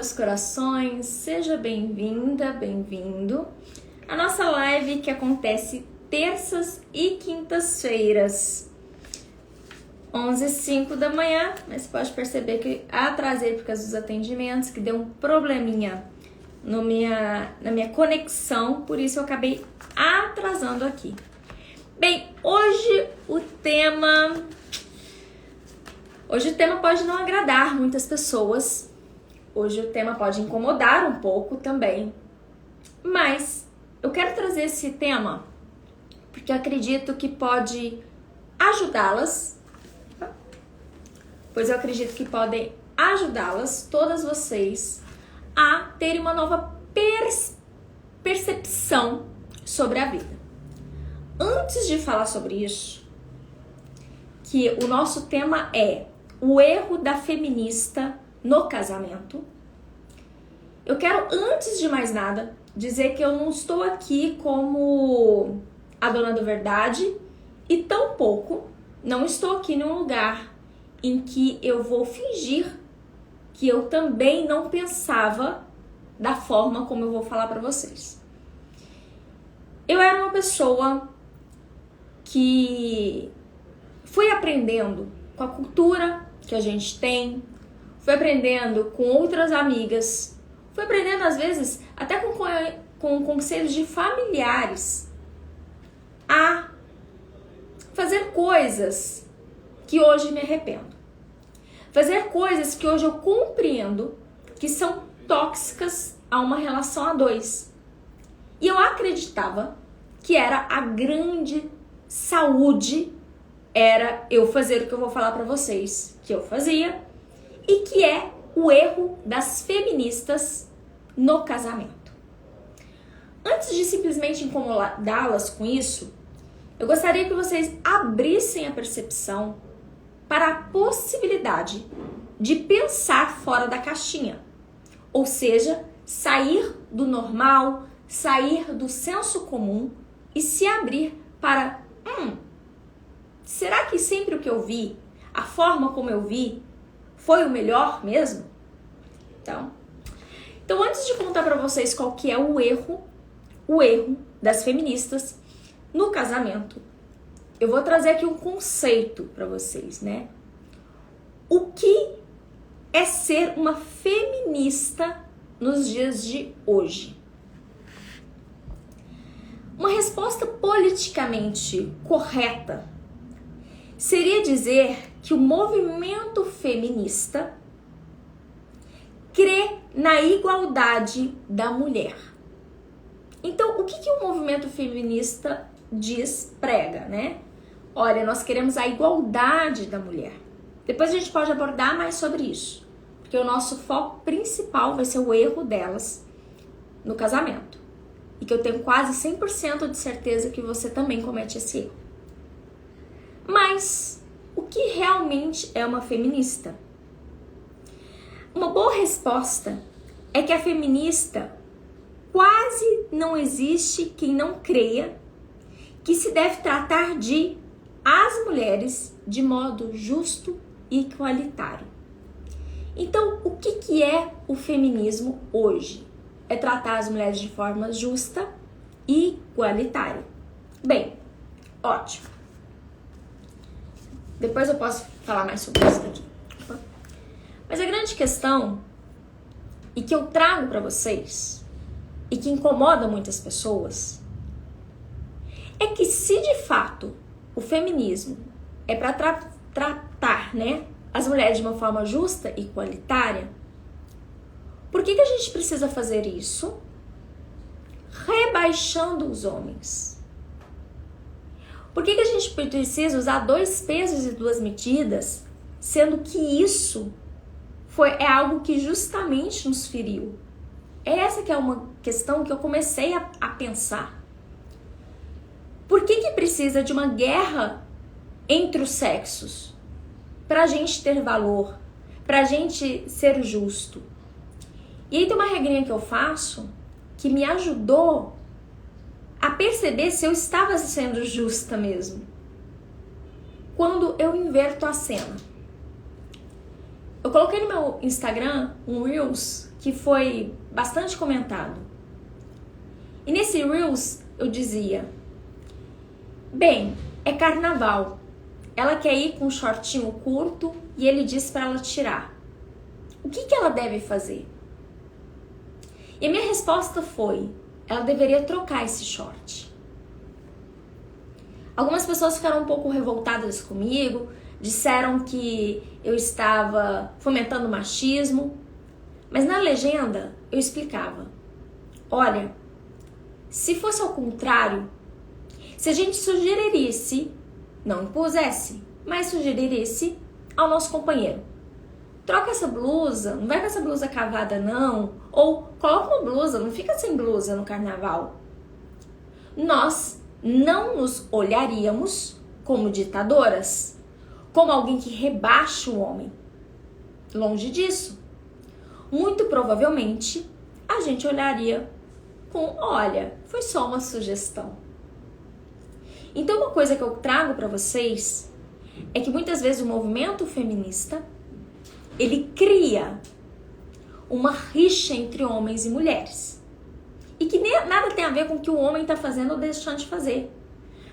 meus corações, seja bem-vinda, bem-vindo à nossa live que acontece terças e quintas-feiras, 11h05 da manhã, mas você pode perceber que atrasei por causa dos atendimentos, que deu um probleminha na minha conexão, por isso eu acabei atrasando aqui. Bem, hoje o tema pode não agradar muitas pessoas. Hoje o tema pode incomodar um pouco também. Mas eu quero trazer esse tema porque eu acredito que pode ajudá-las. Pois eu acredito que podem ajudá-las, todas vocês, a terem uma nova percepção sobre a vida. Antes de falar sobre isso, que o nosso tema é o erro da feminista no casamento, eu quero, antes de mais nada, dizer que eu não estou aqui como a dona da verdade e tampouco não estou aqui num lugar em que eu vou fingir que eu também não pensava da forma como eu vou falar para vocês. Eu era uma pessoa que fui aprendendo com a cultura que a gente tem, fui aprendendo com outras amigas, fui aprendendo às vezes até com conselhos de familiares a fazer coisas que hoje me arrependo. Fazer coisas que hoje eu compreendo que são tóxicas a uma relação a dois. E eu acreditava que era a grande saúde, era eu fazer o que eu vou falar pra vocês que eu fazia, e que é o erro das feministas no casamento. Antes de simplesmente incomodá-las com isso, eu gostaria que vocês abrissem a percepção para a possibilidade de pensar fora da caixinha, ou seja, sair do normal, sair do senso comum e se abrir para será que sempre o que eu vi, a forma como eu vi, foi o melhor mesmo? Então antes de contar para vocês qual que é o erro das feministas no casamento, eu vou trazer aqui um conceito para vocês, né? O que é ser uma feminista nos dias de hoje? Uma resposta politicamente correta seria dizer que o movimento feminista crê na igualdade da mulher. Então, o que o movimento feminista prega, né? Olha, nós queremos a igualdade da mulher. Depois a gente pode abordar mais sobre isso, porque o nosso foco principal vai ser o erro delas no casamento. E que eu tenho quase 100% de certeza que você também comete esse erro. Mas o que realmente é uma feminista? Uma boa resposta é que a feminista quase não existe quem não creia que se deve tratar de as mulheres de modo justo e igualitário. Então, o que é o feminismo hoje? É tratar as mulheres de forma justa e igualitária. Bem, ótimo. Depois eu posso falar mais sobre isso daqui. Mas a grande questão, e que eu trago para vocês, e que incomoda muitas pessoas, é que se de fato o feminismo é para tratar, né, as mulheres de uma forma justa e igualitária, por que a gente precisa fazer isso rebaixando os homens? Por que a gente precisa usar 2 pesos e 2 medidas, sendo que isso é algo que justamente nos feriu? Essa que é uma questão que eu comecei a pensar. Por que precisa de uma guerra entre os sexos? Pra gente ter valor, pra gente ser justo. E aí tem uma regrinha que eu faço que me ajudou a perceber se eu estava sendo justa mesmo. Quando eu inverto a cena. Eu coloquei no meu Instagram um Reels que foi bastante comentado. E nesse Reels eu dizia: bem, é carnaval. Ela quer ir com um shortinho curto e ele diz para ela tirar. O que ela deve fazer? E a minha resposta foi: ela deveria trocar esse short. Algumas pessoas ficaram um pouco revoltadas comigo, disseram que eu estava fomentando machismo, mas na legenda eu explicava: olha, se fosse ao contrário, se a gente sugerisse, não impusesse, mas sugerisse ao nosso companheiro: troca essa blusa, não vai com essa blusa cavada não, ou coloca uma blusa, não fica sem blusa no carnaval. Nós não nos olharíamos como ditadoras, como alguém que rebaixa o homem. Longe disso. Muito provavelmente, a gente olharia com: olha, foi só uma sugestão. Então, uma coisa que eu trago para vocês é que muitas vezes o movimento feminista, ele cria uma rixa entre homens e mulheres. E que nada tem a ver com o que o homem está fazendo ou deixando de fazer.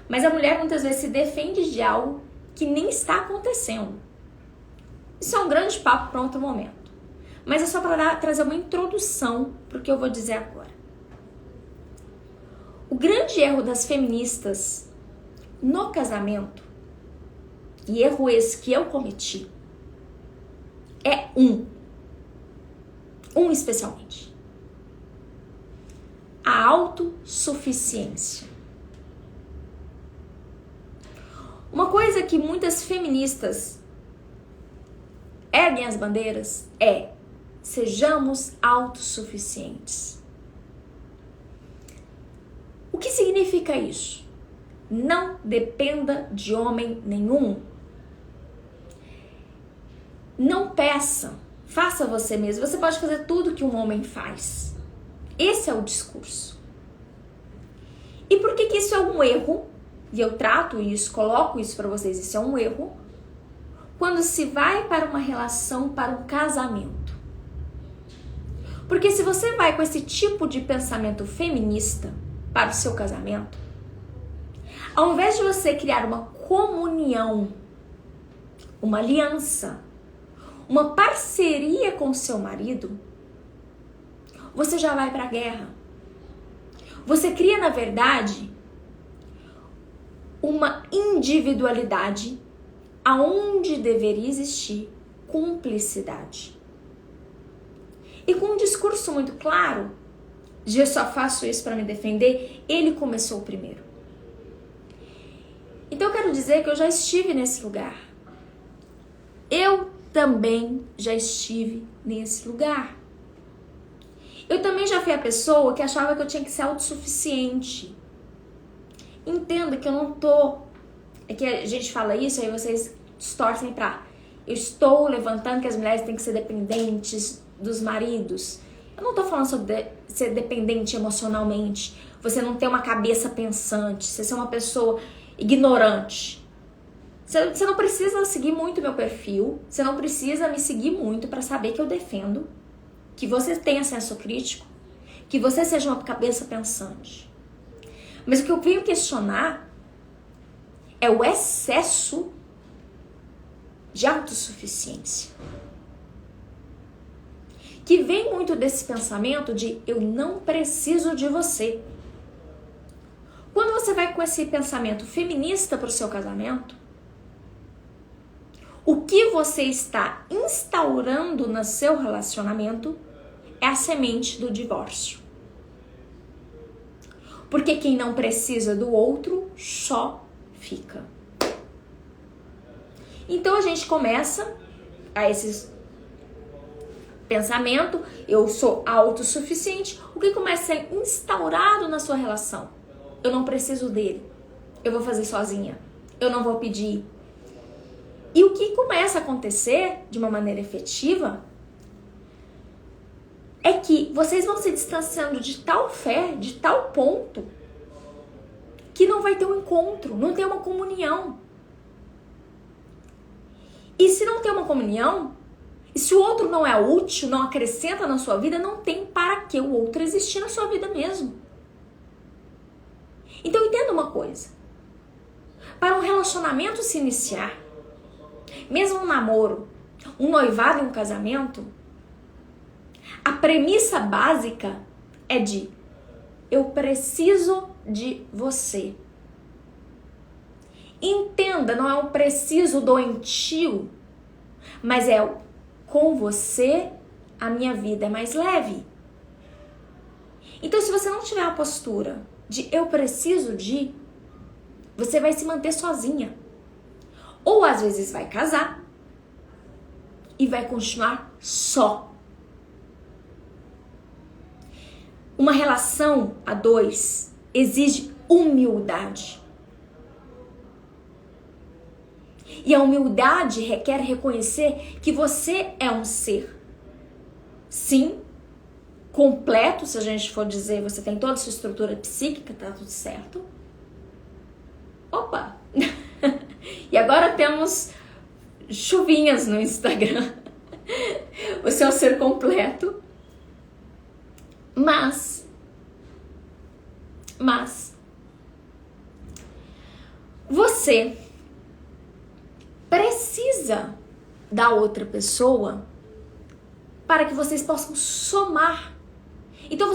Mas a mulher muitas vezes se defende de algo que nem está acontecendo. Isso é um grande papo para outro momento. Mas é só para trazer uma introdução para o que eu vou dizer agora. O grande erro das feministas no casamento, e erro esse que eu cometi, é um especialmente: a autossuficiência. Uma coisa que muitas feministas erguem as bandeiras é: sejamos autossuficientes. O que significa isso? Não dependa de homem nenhum. Não peça, faça você mesmo. Você pode fazer tudo que um homem faz. Esse é o discurso. E por que isso é um erro? E eu trato isso, coloco isso para vocês, isso é um erro quando se vai para uma relação, para um casamento. Porque se você vai com esse tipo de pensamento feminista para o seu casamento, ao invés de você criar uma comunhão, uma aliança, uma parceria com seu marido, você já vai para a guerra. Você cria, na verdade, uma individualidade aonde deveria existir cumplicidade. E com um discurso muito claro de: eu só faço isso para me defender, ele começou primeiro. Então eu quero dizer que eu já estive nesse lugar. Eu também já estive nesse lugar. Eu também já fui a pessoa que achava que eu tinha que ser autossuficiente. Entenda que eu não tô... É que a gente fala isso, aí vocês distorcem pra: eu estou levantando que as mulheres têm que ser dependentes dos maridos. Eu não tô falando sobre ser dependente emocionalmente, você não ter uma cabeça pensante, você ser uma pessoa ignorante. Você não precisa seguir muito meu perfil, você não precisa me seguir muito para saber que eu defendo que você tenha senso crítico, que você seja uma cabeça pensante. Mas o que eu venho questionar é o excesso de autossuficiência, que vem muito desse pensamento de: eu não preciso de você. Quando você vai com esse pensamento feminista para o seu casamento, o que você está instaurando no seu relacionamento é a semente do divórcio. Porque quem não precisa do outro só fica. Então a gente começa a esse pensamento: eu sou autossuficiente. O que começa a ser instaurado na sua relação? Eu não preciso dele. Eu vou fazer sozinha. Eu não vou pedir. E o que começa a acontecer de uma maneira efetiva é que vocês vão se distanciando de tal fé, de tal ponto, que não vai ter um encontro, não tem uma comunhão. E se não tem uma comunhão, E se o outro não é útil, não acrescenta na sua vida, não tem para que o outro existir na sua vida mesmo. Então entenda uma coisa. Para um relacionamento se iniciar, mesmo um namoro, um noivado e um casamento, a premissa básica é de eu preciso de você. Entenda, não é um preciso doentio, mas é o com você a minha vida é mais leve. Então, se você não tiver a postura de eu preciso de, você vai se manter sozinha. Ou às vezes vai casar e vai continuar só. Uma relação a dois exige humildade. E a humildade requer reconhecer que você é um ser, sim, completo, se a gente for dizer, você tem toda a sua estrutura psíquica, tá tudo certo. Opa! E agora temos chuvinhas no Instagram. Você é um ser completo. Mas, você precisa da outra pessoa para que vocês possam somar. Então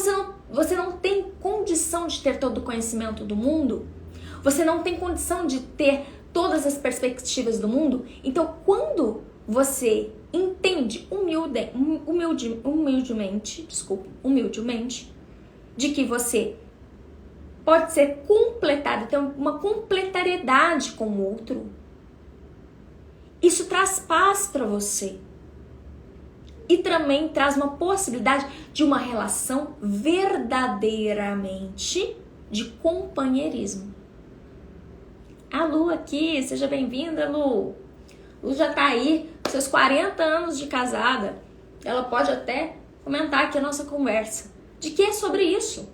você não tem condição de ter todo o conhecimento do mundo, você não tem condição de ter todas as perspectivas do mundo. Então quando você entende humildemente, de que você pode ser completado, ter uma completariedade com o outro, isso traz paz para você. E também traz uma possibilidade de uma relação verdadeiramente de companheirismo. A Lu aqui, seja bem-vinda, Lu. Lu já tá aí, com seus 40 anos de casada. Ela pode até comentar aqui a nossa conversa. De que é sobre isso?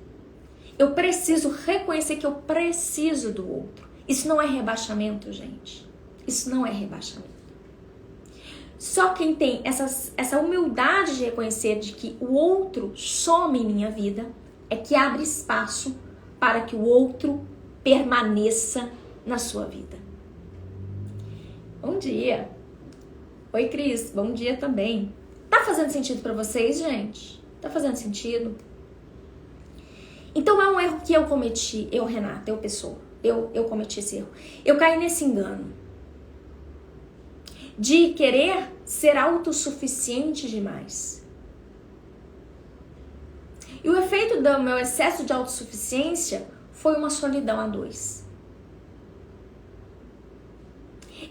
Eu preciso reconhecer que eu preciso do outro. Isso não é rebaixamento, gente. Isso não é rebaixamento. Só quem tem essa humildade de reconhecer de que o outro some em minha vida é que abre espaço para que o outro permaneça na sua vida. Bom dia. Oi, Cris. Bom dia também. Tá fazendo sentido para vocês, gente? Tá fazendo sentido? Então é um erro que eu cometi, eu, Renata, eu, pessoa. Eu cometi esse erro. Eu caí nesse engano de querer ser autossuficiente demais. E o efeito do meu excesso de autossuficiência foi uma solidão a dois.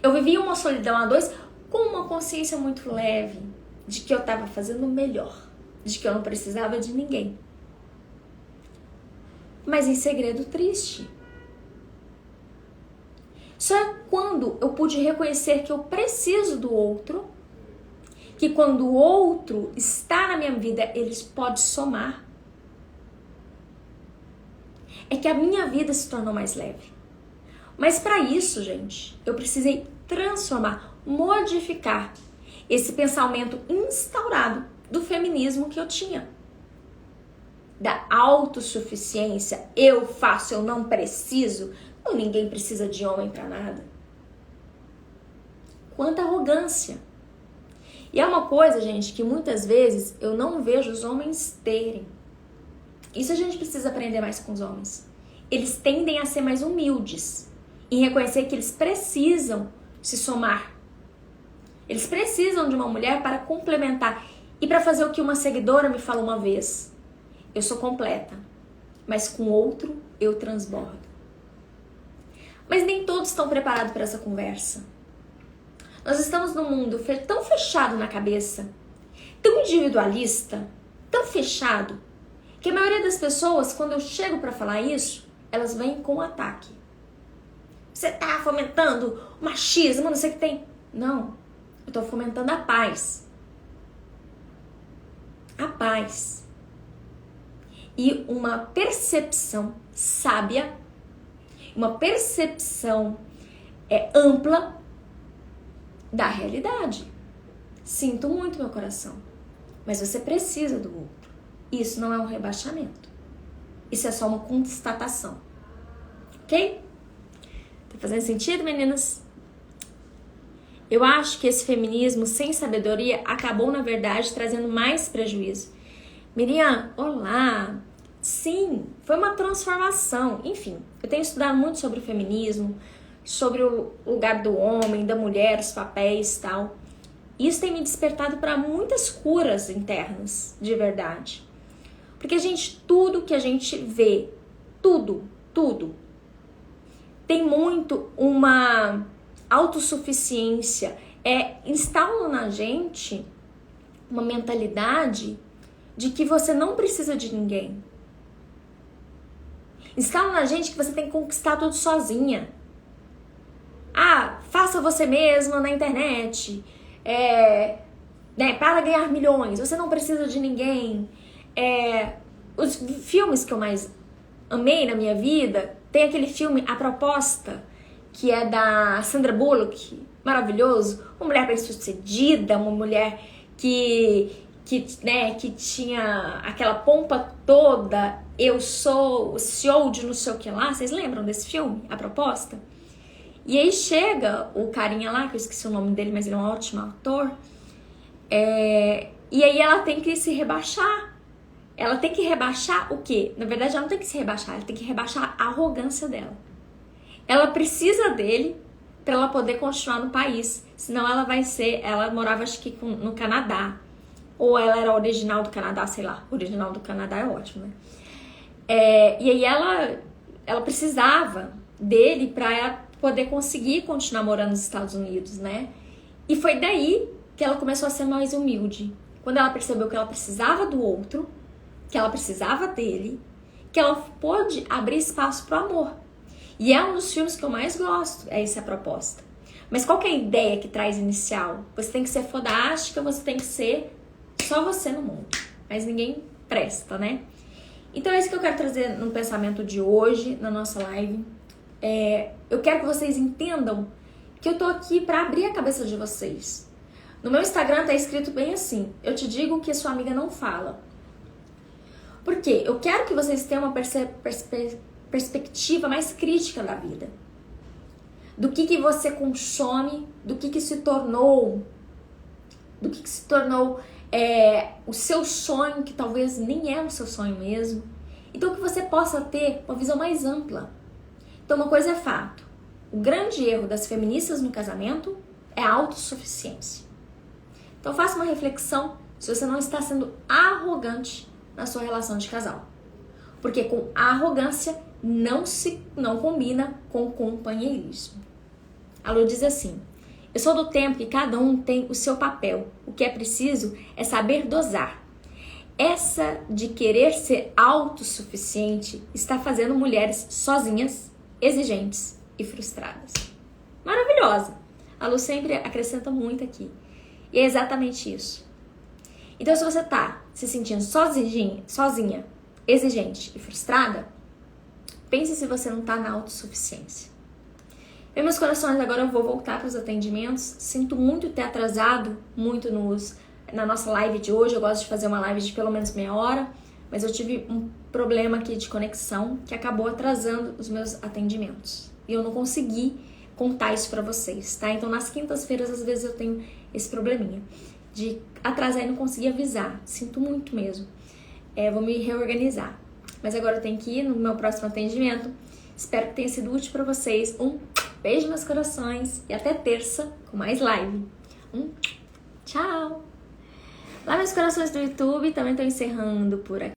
Eu vivia uma solidão a dois com uma consciência muito leve de que eu estava fazendo o melhor, de que eu não precisava de ninguém. Mas em segredo triste. Só quando eu pude reconhecer que eu preciso do outro, que quando o outro está na minha vida, eles podem somar, é que a minha vida se tornou mais leve. Mas para isso, gente, eu precisei transformar, modificar esse pensamento instaurado do feminismo que eu tinha. Da autossuficiência, eu faço, eu não preciso. Ninguém precisa de homem para nada. Quanta arrogância. E é uma coisa, gente, que muitas vezes eu não vejo os homens terem. Isso a gente precisa aprender mais com os homens. Eles tendem a ser mais humildes em reconhecer que eles precisam se somar. Eles precisam de uma mulher para complementar. E para fazer o que uma seguidora me falou uma vez. Eu sou completa, mas com outro eu transbordo. Mas nem todos estão preparados para essa conversa. Nós estamos num mundo tão fechado na cabeça, tão individualista, tão fechado, que a maioria das pessoas, quando eu chego para falar isso, elas vêm com um ataque. Você tá fomentando o machismo, não sei o que tem. Não, eu tô fomentando a paz. A paz. E uma percepção sábia, uma percepção ampla da realidade. Sinto muito, meu coração, mas você precisa do outro. Isso não é um rebaixamento. Isso é só uma constatação. Ok? Tá fazendo sentido, meninas? Eu acho que esse feminismo sem sabedoria acabou, na verdade, trazendo mais prejuízo. Miriam, olá! Sim, foi uma transformação. Enfim, eu tenho estudado muito sobre o feminismo, sobre o lugar do homem, da mulher, os papéis e tal. Isso tem me despertado para muitas curas internas, de verdade. Porque, gente, tudo que a gente vê, tudo, tem muito uma autossuficiência. Instala na gente uma mentalidade de que você não precisa de ninguém. Instala na gente que você tem que conquistar tudo sozinha. Faça você mesma na internet. Para ganhar milhões. Você não precisa de ninguém. Os filmes que eu mais amei na minha vida, tem aquele filme A Proposta, que é da Sandra Bullock, maravilhoso. Uma mulher bem-sucedida, uma mulher que tinha aquela pompa toda. Eu sou o CEO de não sei o que lá. Vocês lembram desse filme, A Proposta? E aí chega o carinha lá, que eu esqueci o nome dele, mas ele é um ótimo ator. E aí ela tem que se rebaixar. Ela tem que rebaixar o quê? Na verdade, ela não tem que se rebaixar, ela tem que rebaixar a arrogância dela. Ela precisa dele para ela poder continuar no país. Senão ela morava acho que no Canadá. Ou ela era original do Canadá, sei lá. Original do Canadá é ótimo, né? E aí ela precisava dele para poder conseguir continuar morando nos Estados Unidos, né? E foi daí que ela começou a ser mais humilde. Quando ela percebeu que ela precisava do outro, que ela precisava dele, que ela pôde abrir espaço pro amor. E é um dos filmes que eu mais gosto, essa é a proposta. Mas qual que é a ideia que traz inicial? Você tem que ser fodástica, você tem que ser só você no mundo. Mas ninguém presta, né? Então é isso que eu quero trazer no pensamento de hoje, na nossa live. Eu quero que vocês entendam que eu tô aqui pra abrir a cabeça de vocês. No meu Instagram tá escrito bem assim: eu te digo o que sua amiga não fala. Por quê? Eu quero que vocês tenham uma perspectiva mais crítica da vida. Do que você consome, do que se tornou, o seu sonho, que talvez nem é o seu sonho mesmo. Então que você possa ter uma visão mais ampla. Então uma coisa é fato: o grande erro das feministas no casamento é a autossuficiência. Então faça uma reflexão se você não está sendo arrogante na sua relação de casal. Porque com arrogância não combina com companheirismo. A Lu diz assim: eu sou do tempo que cada um tem o seu papel. O que é preciso é saber dosar. Essa de querer ser autossuficiente está fazendo mulheres sozinhas, exigentes e frustradas. Maravilhosa! A Lu sempre acrescenta muito aqui. E é exatamente isso. Então, se você tá se sentindo sozinha, exigente e frustrada, pense se você não tá na autossuficiência. Bem, meus corações, agora eu vou voltar para os atendimentos. Sinto muito ter atrasado muito na nossa live de hoje. Eu gosto de fazer uma live de pelo menos meia hora, mas eu tive um problema aqui de conexão que acabou atrasando os meus atendimentos. E eu não consegui contar isso para vocês, tá? Então, nas quintas-feiras, às vezes eu tenho esse probleminha de atrasar e não conseguir avisar. Sinto muito mesmo. Vou me reorganizar. Mas agora eu tenho que ir no meu próximo atendimento. Espero que tenha sido útil para vocês. Um beijo, meus corações. E até terça com mais live. Tchau! Lá, meus corações do YouTube, também estou encerrando por aqui.